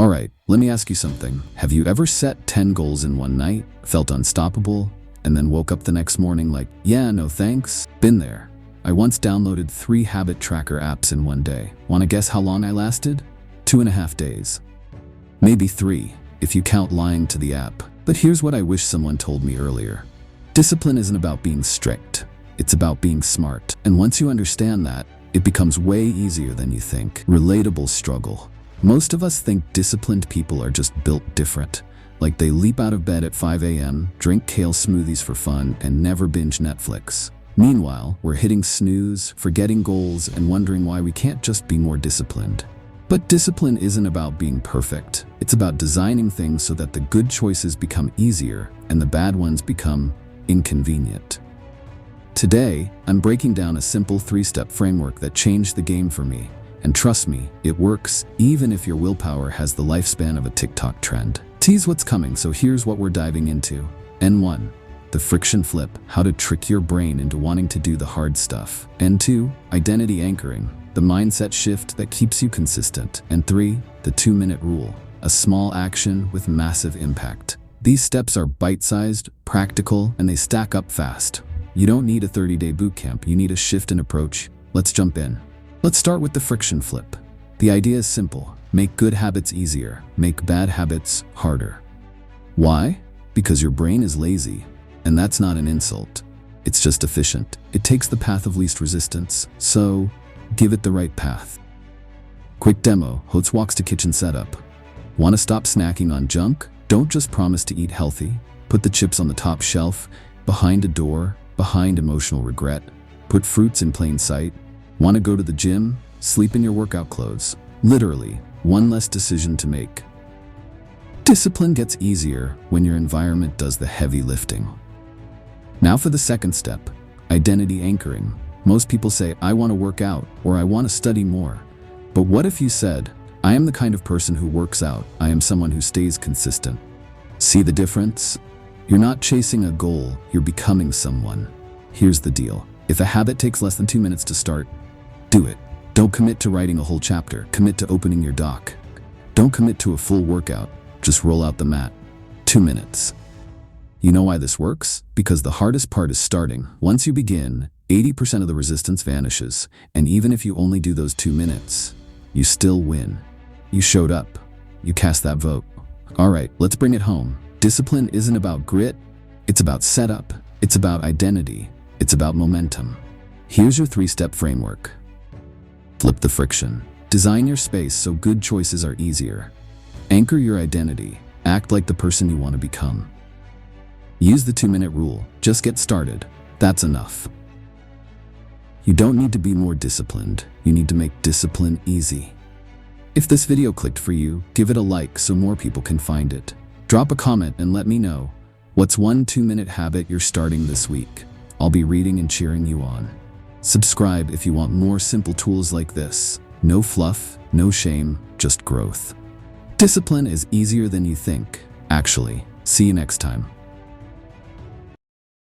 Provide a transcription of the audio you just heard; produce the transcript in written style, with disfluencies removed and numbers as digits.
Alright, let me ask you something. Have you ever set 10 goals in one night, felt unstoppable, and then woke up the next morning like, yeah, no thanks? Been there. I once downloaded 3 habit tracker apps in one day. Wanna guess how long I lasted? 2.5 days. Maybe 3, if you count lying to the app. But here's what I wish someone told me earlier. Discipline isn't about being strict. It's about being smart. And once you understand that, it becomes way easier than you think. Relatable struggle. Most of us think disciplined people are just built different. Like they leap out of bed at 5 a.m., drink kale smoothies for fun, and never binge Netflix. Meanwhile, we're hitting snooze, forgetting goals, and wondering why we can't just be more disciplined. But discipline isn't about being perfect. It's about designing things so that the good choices become easier and the bad ones become inconvenient. Today, I'm breaking down a simple 3-step framework that changed the game for me. And trust me, it works even if your willpower has the lifespan of a TikTok trend. Tease what's coming, so here's what we're diving into. N1, the friction flip, how to trick your brain into wanting to do the hard stuff. N2, identity anchoring, the mindset shift that keeps you consistent. And 3, the 2-minute rule, a small action with massive impact. These steps are bite-sized, practical, and they stack up fast. You don't need a 30-day bootcamp, you need a shift in approach. Let's jump in. Let's start with the friction flip. The idea is simple. Make good habits easier, make bad habits harder. Why? Because your brain is lazy, and that's not an insult. It's just efficient. It takes the path of least resistance, so give it the right path. Quick demo, Hotz walks to kitchen setup. Want to stop snacking on junk? Don't just promise to eat healthy. Put the chips on the top shelf, behind a door, behind emotional regret. Put fruits in plain sight. Want to go to the gym? Sleep in your workout clothes. Literally, one less decision to make. Discipline gets easier when your environment does the heavy lifting. Now for the second step, identity anchoring. Most people say, I want to work out, or I want to study more. But what if you said, I am the kind of person who works out, I am someone who stays consistent? See the difference? You're not chasing a goal, you're becoming someone. Here's the deal. If a habit takes less than 2 minutes to start, do it. Don't commit to writing a whole chapter, commit to opening your doc. Don't commit to a full workout, just roll out the mat. 2 minutes. You know why this works? Because the hardest part is starting. Once you begin, 80% of the resistance vanishes, and even if you only do those 2 minutes, you still win. You showed up. You cast that vote. Alright, let's bring it home. Discipline isn't about grit, it's about setup, it's about identity, it's about momentum. Here's your 3-step framework. Flip the friction. Design your space so good choices are easier. Anchor your identity. Act like the person you want to become. Use the 2-minute rule. Just get started. That's enough. You don't need to be more disciplined. You need to make discipline easy. If this video clicked for you, give it a like so more people can find it. Drop a comment and let me know. What's one 2-minute habit you're starting this week? I'll be reading and cheering you on. Subscribe if you want more simple tools like this. No fluff, no shame, just growth. Discipline is easier than you think. Actually, see you next time.